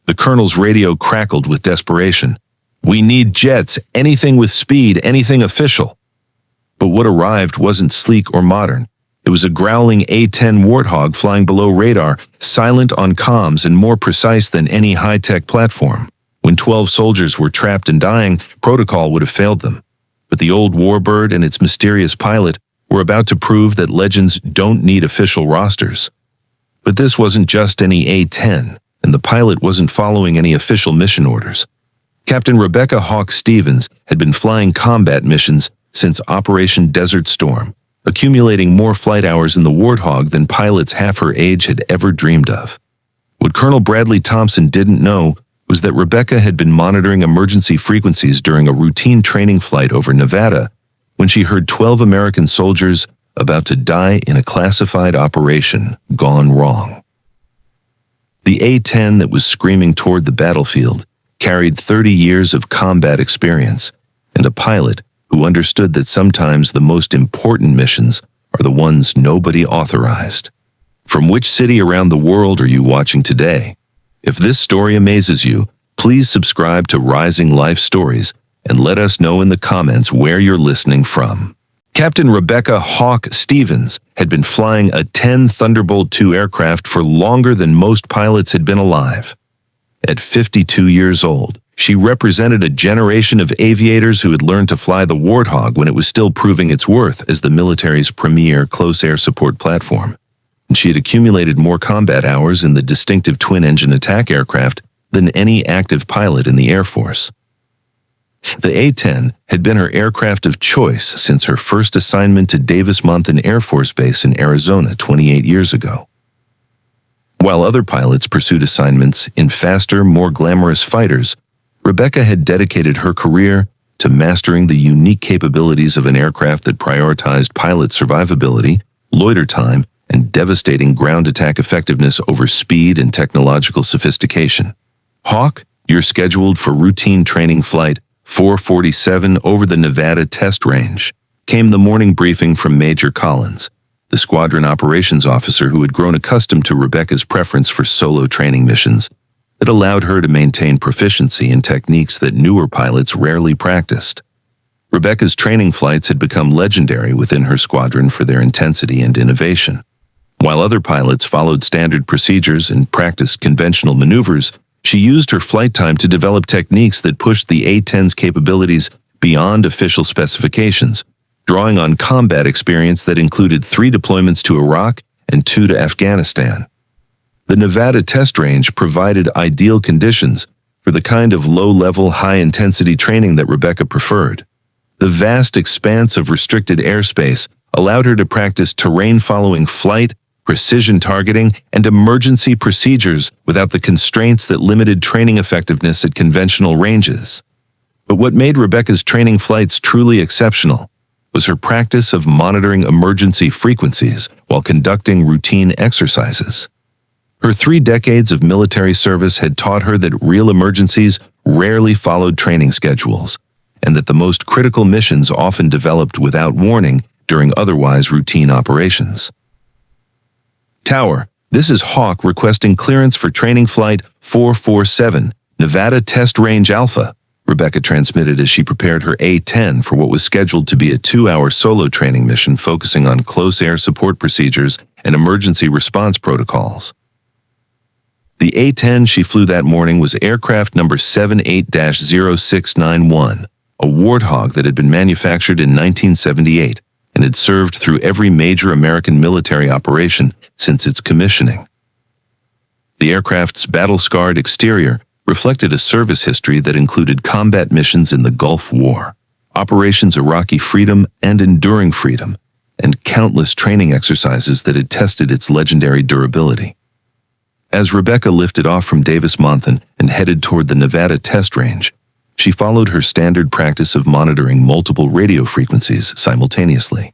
The colonel's radio crackled with desperation. "We need jets, anything with speed, anything official." But what arrived wasn't sleek or modern. It was a growling A-10 Warthog flying below radar, silent on comms and more precise than any high-tech platform. When 12 soldiers were trapped and dying, protocol would have failed them. But the old Warbird and its mysterious pilot were about to prove that legends don't need official rosters. But this wasn't just any A-10, and the pilot wasn't following any official mission orders. Captain Rebecca Hawk Stevens had been flying combat missions since Operation Desert Storm, accumulating more flight hours in the Warthog than pilots half her age had ever dreamed of. What Colonel Bradley Thompson didn't know was that Rebecca had been monitoring emergency frequencies during a routine training flight over Nevada when she heard 12 American soldiers about to die in a classified operation gone wrong. The A-10 that was screaming toward the battlefield carried 30 years of combat experience and a pilot who understood that sometimes the most important missions are the ones nobody authorized. From which city around the world are you watching today? If this story amazes you, please subscribe to Rising Life Stories and let us know in the comments where you're listening from. Captain Rebecca Hawk Stevens had been flying a 10 Thunderbolt II aircraft for longer than most pilots had been alive. At 52 years old, she represented a generation of aviators who had learned to fly the Warthog when it was still proving its worth as the military's premier close air support platform. And she had accumulated more combat hours in the distinctive twin-engine attack aircraft than any active pilot in the Air Force. The A-10 had been her aircraft of choice since her first assignment to Davis-Monthan Air Force Base in Arizona 28 years ago. While other pilots pursued assignments in faster, more glamorous fighters, Rebecca had dedicated her career to mastering the unique capabilities of an aircraft that prioritized pilot survivability, loiter time, and devastating ground attack effectiveness over speed and technological sophistication. Hawk, you're scheduled for routine training flight 447 over the Nevada test range, came the morning briefing from Major Collins, the squadron operations officer who had grown accustomed to Rebecca's preference for solo training missions that allowed her to maintain proficiency in techniques that newer pilots rarely practiced. Rebecca's training flights had become legendary within her squadron for their intensity and innovation. While other pilots followed standard procedures and practiced conventional maneuvers, she used her flight time to develop techniques that pushed the A-10's capabilities beyond official specifications, drawing on combat experience that included 3 deployments to Iraq and 2 to Afghanistan. The Nevada test range provided ideal conditions for the kind of low-level, high-intensity training that Rebecca preferred. The vast expanse of restricted airspace allowed her to practice terrain-following flight, precision targeting, and emergency procedures without the constraints that limited training effectiveness at conventional ranges. But what made Rebecca's training flights truly exceptional was her practice of monitoring emergency frequencies while conducting routine exercises. Her 3 decades of military service had taught her that real emergencies rarely followed training schedules, and that the most critical missions often developed without warning during otherwise routine operations. Tower, this is Hawk requesting clearance for training flight 447, Nevada Test Range Alpha, Rebecca transmitted as she prepared her A-10 for what was scheduled to be a 2-hour solo training mission focusing on close air support procedures and emergency response protocols. The A-10 she flew that morning was aircraft number 78-0691, a Warthog that had been manufactured in 1978 and had served through every major American military operation since its commissioning. The aircraft's battle-scarred exterior reflected a service history that included combat missions in the Gulf War, Operations Iraqi Freedom and Enduring Freedom, and countless training exercises that had tested its legendary durability. As Rebecca lifted off from Davis-Monthan and headed toward the Nevada test range, she followed her standard practice of monitoring multiple radio frequencies simultaneously.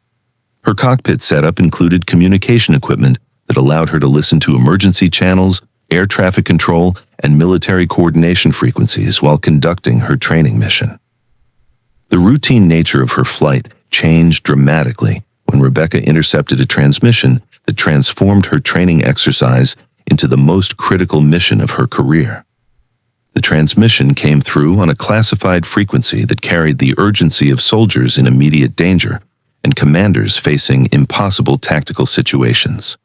Her cockpit setup included communication equipment that allowed her to listen to emergency channels, air traffic control, and military coordination frequencies while conducting her training mission. The routine nature of her flight changed dramatically when Rebecca intercepted a transmission that transformed her training exercise into the most critical mission of her career. The transmission came through on a classified frequency that carried the urgency of soldiers in immediate danger and commanders facing impossible tactical situations.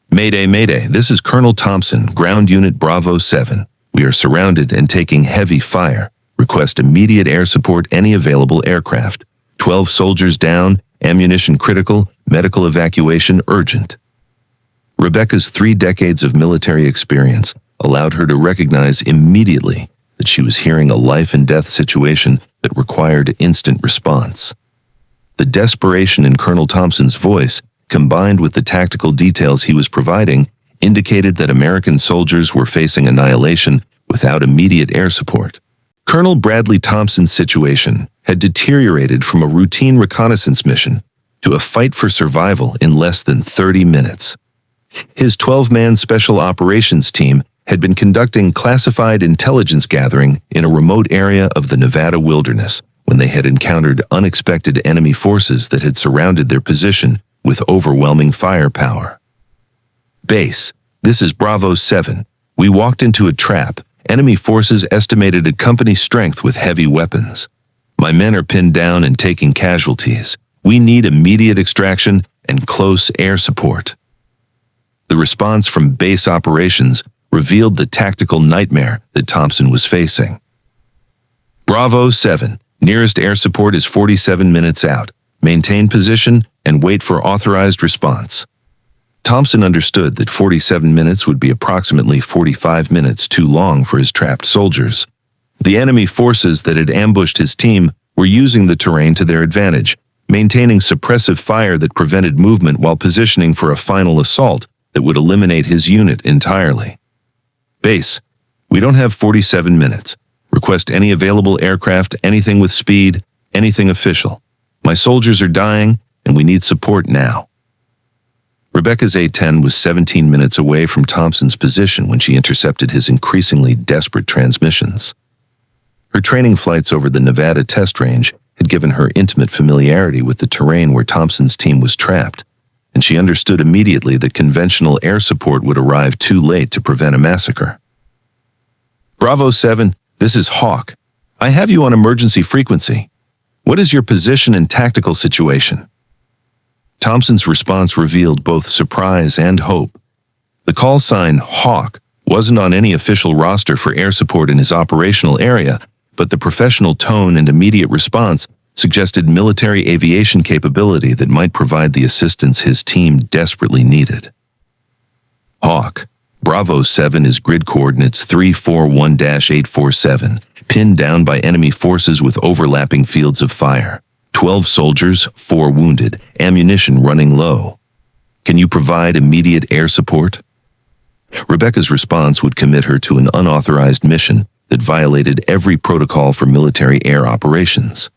Mayday, Mayday, this is Colonel Thompson, Ground Unit Bravo 7. We are surrounded and taking heavy fire. Request immediate air support any available aircraft. 12 soldiers down, ammunition critical, medical evacuation urgent. Rebecca's 3 decades of military experience allowed her to recognize immediately that she was hearing a life-and-death situation that required instant response. The desperation in Colonel Thompson's voice, combined with the tactical details he was providing, indicated that American soldiers were facing annihilation without immediate air support. Colonel Bradley Thompson's situation had deteriorated from a routine reconnaissance mission to a fight for survival in less than 30 minutes. His 12-man special operations team had been conducting classified intelligence gathering in a remote area of the Nevada wilderness when they had encountered unexpected enemy forces that had surrounded their position with overwhelming firepower. Base, this is Bravo 7. We walked into a trap. Enemy forces estimated at company strength with heavy weapons. My men are pinned down and taking casualties. We need immediate extraction and close air support. The response from base operations revealed the tactical nightmare that Thompson was facing. Bravo 7. Nearest air support is 47 minutes out. Maintain position and wait for authorized response. Thompson understood that 47 minutes would be approximately 45 minutes too long for his trapped soldiers. The enemy forces that had ambushed his team were using the terrain to their advantage, maintaining suppressive fire that prevented movement while positioning for a final assault that would eliminate his unit entirely. Base, we don't have 47 minutes. Request any available aircraft, anything with speed, anything official. My soldiers are dying, and we need support now. Rebecca's A-10 was 17 minutes away from Thompson's position when she intercepted his increasingly desperate transmissions. Her training flights over the Nevada test range had given her intimate familiarity with the terrain where Thompson's team was trapped, and she understood immediately that conventional air support would arrive too late to prevent a massacre. Bravo 7, this is Hawk. I have you on emergency frequency. What is your position and tactical situation? Thompson's response revealed both surprise and hope. The call sign Hawk wasn't on any official roster for air support in his operational area, but the professional tone and immediate response suggested military aviation capability that might provide the assistance his team desperately needed. Hawk, Bravo 7 is grid coordinates 341-847, pinned down by enemy forces with overlapping fields of fire. 12 soldiers, 4 wounded, ammunition running low. Can you provide immediate air support? Rebecca's response would commit her to an unauthorized mission that violated every protocol for military air operations.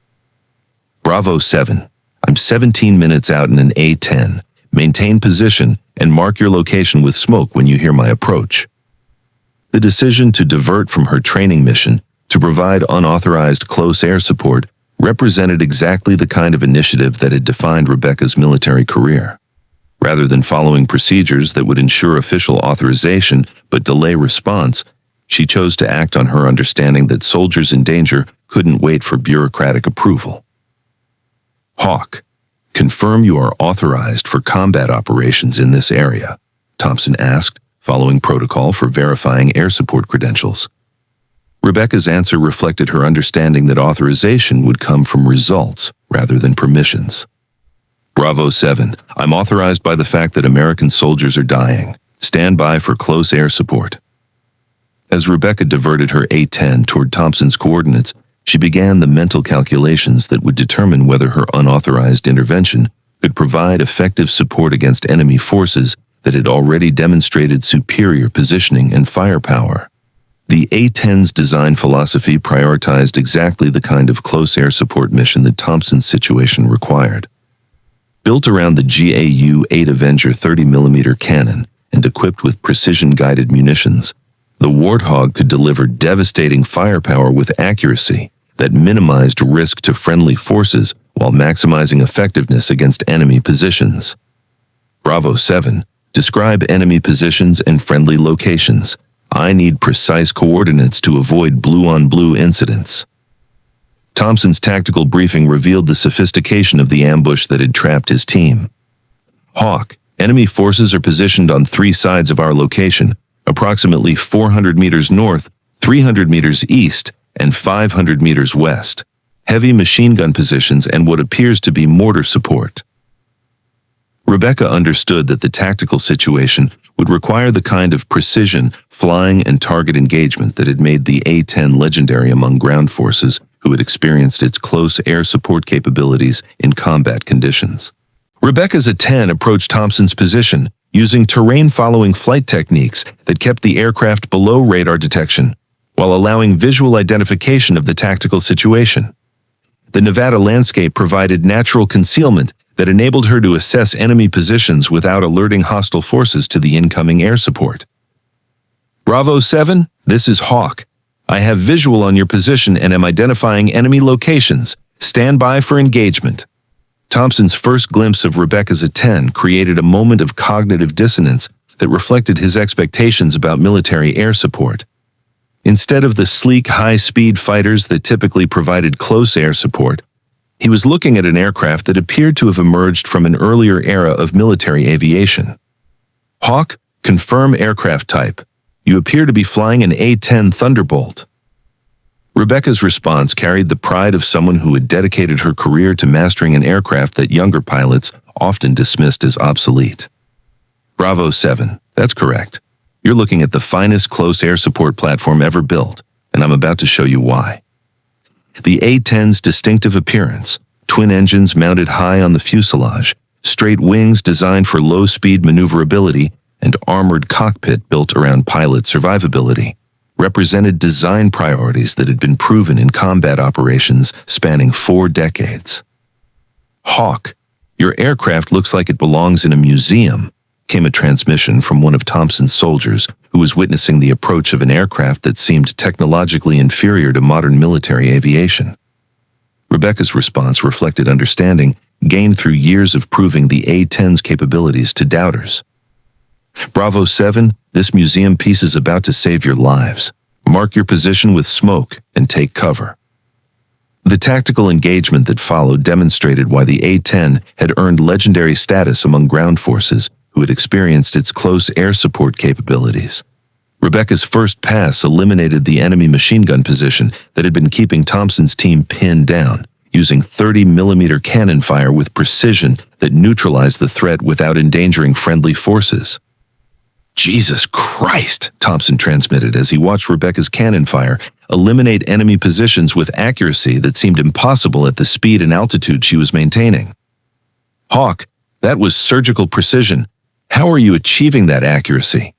Bravo 7, I'm 17 minutes out in an A-10. Maintain position and mark your location with smoke when you hear my approach. The decision to divert from her training mission to provide unauthorized close air support represented exactly the kind of initiative that had defined Rebecca's military career. Rather than following procedures that would ensure official authorization but delay response, she chose to act on her understanding that soldiers in danger couldn't wait for bureaucratic approval. Hawk, confirm you are authorized for combat operations in this area, Thompson asked, following protocol for verifying air support credentials. Rebecca's answer reflected her understanding that authorization would come from results rather than permissions. Bravo 7, I'm authorized by the fact that American soldiers are dying. Stand by for close air support. As Rebecca diverted her A-10 toward Thompson's coordinates, she began the mental calculations that would determine whether her unauthorized intervention could provide effective support against enemy forces that had already demonstrated superior positioning and firepower. The A-10's design philosophy prioritized exactly the kind of close air support mission that Thompson's situation required. Built around the GAU-8 Avenger 30mm cannon and equipped with precision-guided munitions, the Warthog could deliver devastating firepower with accuracy that minimized risk to friendly forces while maximizing effectiveness against enemy positions. Bravo 7, describe enemy positions and friendly locations. I need precise coordinates to avoid blue-on-blue incidents. Thompson's tactical briefing revealed the sophistication of the ambush that had trapped his team. Hawk, enemy forces are positioned on 3 sides of our location, approximately 400 meters north, 300 meters east, and 500 meters west. Heavy machine gun positions and what appears to be mortar support. Rebecca understood that the tactical situation would require the kind of precision, flying, and target engagement that had made the A-10 legendary among ground forces who had experienced its close air support capabilities in combat conditions. Rebecca's A-10 approached Thompson's position using terrain-following flight techniques that kept the aircraft below radar detection, while allowing visual identification of the tactical situation. The Nevada landscape provided natural concealment that enabled her to assess enemy positions without alerting hostile forces to the incoming air support. Bravo 7, this is Hawk. I have visual on your position and am identifying enemy locations. Stand by for engagement. Thompson's first glimpse of Rebecca's A-10 created a moment of cognitive dissonance that reflected his expectations about military air support. Instead of the sleek, high-speed fighters that typically provided close air support, he was looking at an aircraft that appeared to have emerged from an earlier era of military aviation. Hawk, confirm aircraft type. You appear to be flying an A-10 Thunderbolt. Rebecca's response carried the pride of someone who had dedicated her career to mastering an aircraft that younger pilots often dismissed as obsolete. Bravo 7, that's correct. You're looking at the finest close air support platform ever built, and I'm about to show you why. The A-10's distinctive appearance, twin engines mounted high on the fuselage, straight wings designed for low-speed maneuverability, and armored cockpit built around pilot survivability, represented design priorities that had been proven in combat operations spanning 4 decades. Hawk, your aircraft looks like it belongs in a museum, came a transmission from one of Thompson's soldiers who was witnessing the approach of an aircraft that seemed technologically inferior to modern military aviation. Rebecca's response reflected understanding gained through years of proving the A-10's capabilities to doubters. Bravo 7, this museum piece is about to save your lives. Mark your position with smoke and take cover. The tactical engagement that followed demonstrated why the A-10 had earned legendary status among ground forces who had experienced its close air support capabilities. Rebecca's first pass eliminated the enemy machine gun position that had been keeping Thompson's team pinned down, using 30mm cannon fire with precision that neutralized the threat without endangering friendly forces. Jesus Christ, Thompson transmitted as he watched Rebecca's cannon fire eliminate enemy positions with accuracy that seemed impossible at the speed and altitude she was maintaining. Hawk, that was surgical precision. How are you achieving that accuracy?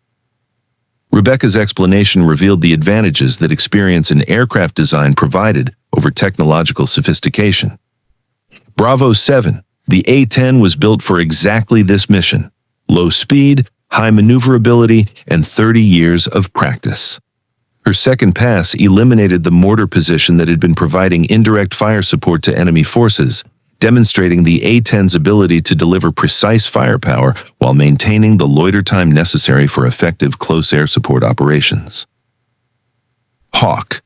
Rebecca's explanation revealed the advantages that experience in aircraft design provided over technological sophistication. Bravo 7, the A-10 was built for exactly this mission: low speed, high maneuverability, and 30 years of practice. Her second pass eliminated the mortar position that had been providing indirect fire support to enemy forces, demonstrating the A-10's ability to deliver precise firepower while maintaining the loiter time necessary for effective close air support operations. Hawk.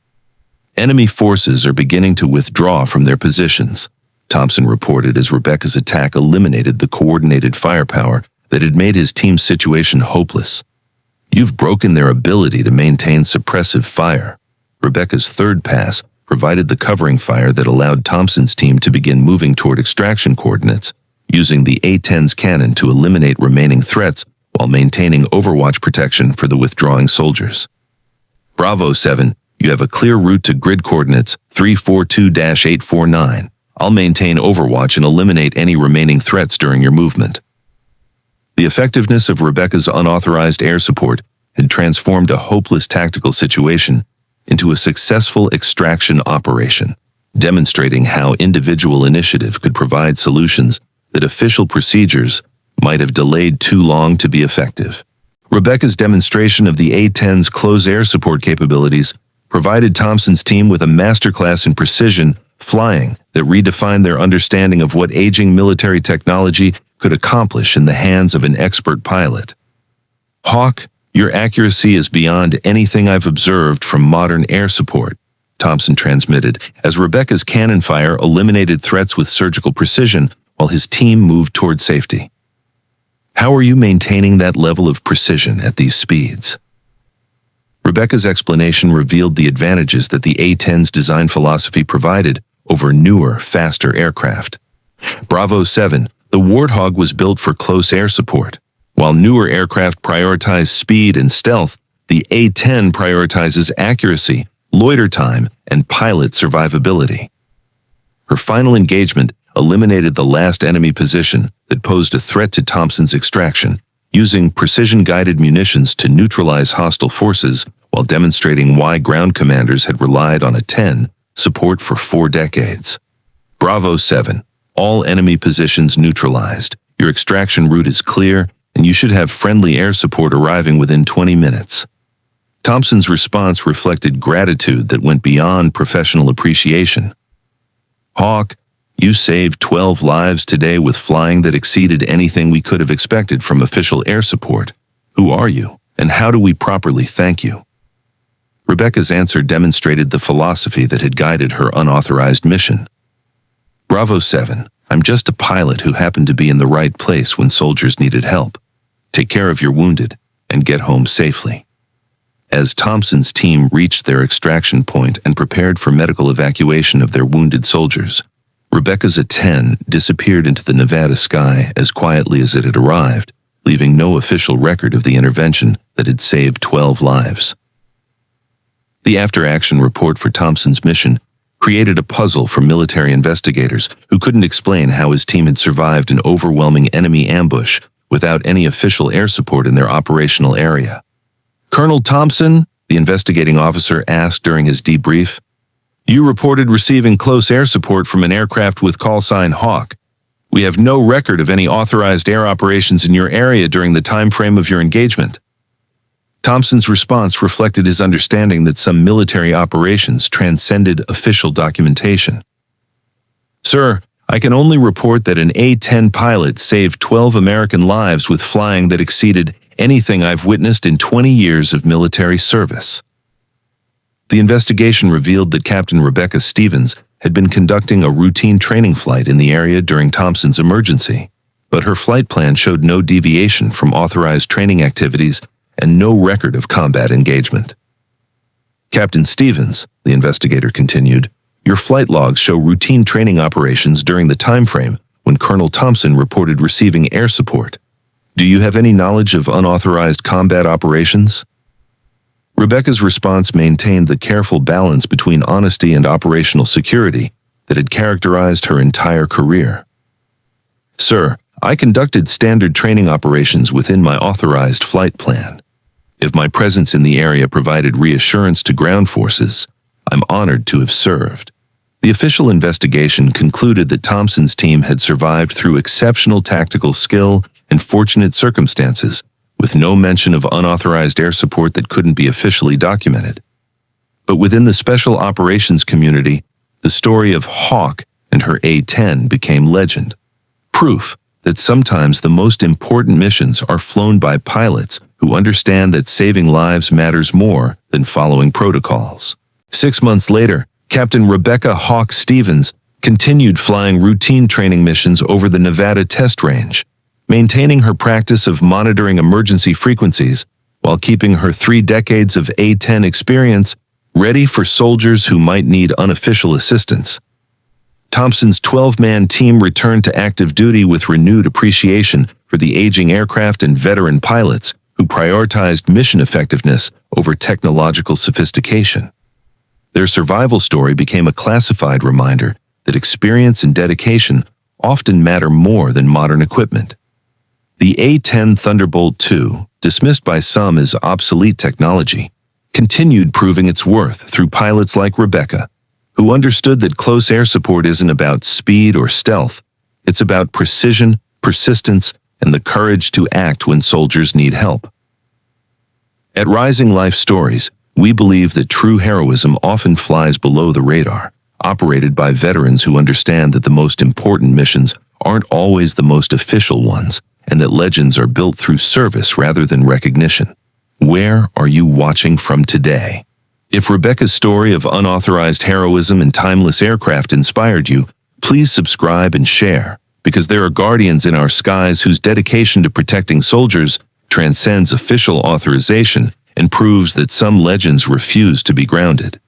Enemy forces are beginning to withdraw from their positions, Thompson reported as Rebecca's attack eliminated the coordinated firepower that had made his team's situation hopeless. You've broken their ability to maintain suppressive fire. Rebecca's third pass provided the covering fire that allowed Thompson's team to begin moving toward extraction coordinates, using the A-10's cannon to eliminate remaining threats while maintaining overwatch protection for the withdrawing soldiers. Bravo 7, you have a clear route to grid coordinates 342-849. I'll maintain overwatch and eliminate any remaining threats during your movement. The effectiveness of Rebecca's unauthorized air support had transformed a hopeless tactical situation into a successful extraction operation, demonstrating how individual initiative could provide solutions that official procedures might have delayed too long to be effective. Rebecca's demonstration of the A-10's close air support capabilities provided Thompson's team with a masterclass in precision flying that redefined their understanding of what aging military technology could accomplish in the hands of an expert pilot. Hawk, "Your accuracy is beyond anything I've observed from modern air support," Thompson transmitted, as Rebecca's cannon fire eliminated threats with surgical precision while his team moved toward safety. "How are you maintaining that level of precision at these speeds?" Rebecca's explanation revealed the advantages that the A-10's design philosophy provided over newer, faster aircraft. Bravo 7, the Warthog was built for close air support. While newer aircraft prioritize speed and stealth, the A-10 prioritizes accuracy, loiter time, and pilot survivability. Her final engagement eliminated the last enemy position that posed a threat to Thompson's extraction, using precision-guided munitions to neutralize hostile forces while demonstrating why ground commanders had relied on A-10 support for 4 decades. Bravo 7. All enemy positions neutralized. Your extraction route is clear, and you should have friendly air support arriving within 20 minutes. Thompson's response reflected gratitude that went beyond professional appreciation. "Hawk, you saved 12 lives today with flying that exceeded anything we could have expected from official air support. Who are you, and how do we properly thank you?" Rebecca's answer demonstrated the philosophy that had guided her unauthorized mission. "Bravo 7, I'm just a pilot who happened to be in the right place when soldiers needed help. Take care of your wounded, and get home safely." As Thompson's team reached their extraction point and prepared for medical evacuation of their wounded soldiers, Rebecca's A-10 disappeared into the Nevada sky as quietly as it had arrived, leaving no official record of the intervention that had saved 12 lives. The after-action report for Thompson's mission created a puzzle for military investigators who couldn't explain how his team had survived an overwhelming enemy ambush without any official air support in their operational area. "Colonel Thompson," the investigating officer asked during his debrief, "you reported receiving close air support from an aircraft with call sign Hawk. We have no record of any authorized air operations in your area during the time frame of your engagement." Thompson's response reflected his understanding that some military operations transcended official documentation. "Sir, I can only report that an A-10 pilot saved 12 American lives with flying that exceeded anything I've witnessed in 20 years of military service." The investigation revealed that Captain Rebecca Stevens had been conducting a routine training flight in the area during Thompson's emergency, but her flight plan showed no deviation from authorized training activities and no record of combat engagement. "Captain Stevens," the investigator continued, "your flight logs show routine training operations during the time frame when Colonel Thompson reported receiving air support. Do you have any knowledge of unauthorized combat operations?" Rebecca's response maintained the careful balance between honesty and operational security that had characterized her entire career. "Sir, I conducted standard training operations within my authorized flight plan. If my presence in the area provided reassurance to ground forces, I'm honored to have served." The official investigation concluded that Thompson's team had survived through exceptional tactical skill and fortunate circumstances, with no mention of unauthorized air support that couldn't be officially documented. But within the special operations community, the story of Hawk and her A-10 became legend. Proof that sometimes the most important missions are flown by pilots who understand that saving lives matters more than following protocols. 6 months later, Captain Rebecca Hawk Stevens continued flying routine training missions over the Nevada test range, maintaining her practice of monitoring emergency frequencies while keeping her 3 decades of A-10 experience ready for soldiers who might need unofficial assistance. Thompson's 12-man team returned to active duty with renewed appreciation for the aging aircraft and veteran pilots who prioritized mission effectiveness over technological sophistication. Their survival story became a classified reminder that experience and dedication often matter more than modern equipment. The A-10 Thunderbolt II, dismissed by some as obsolete technology, continued proving its worth through pilots like Rebecca, who understood that close air support isn't about speed or stealth, it's about precision, persistence, and the courage to act when soldiers need help. At Rising Life Stories, we believe that true heroism often flies below the radar, operated by veterans who understand that the most important missions aren't always the most official ones, and that legends are built through service rather than recognition. Where are you watching from today? If Rebecca's story of unauthorized heroism and timeless aircraft inspired you, please subscribe and share, because there are guardians in our skies whose dedication to protecting soldiers transcends official authorization and proves that some legends refuse to be grounded.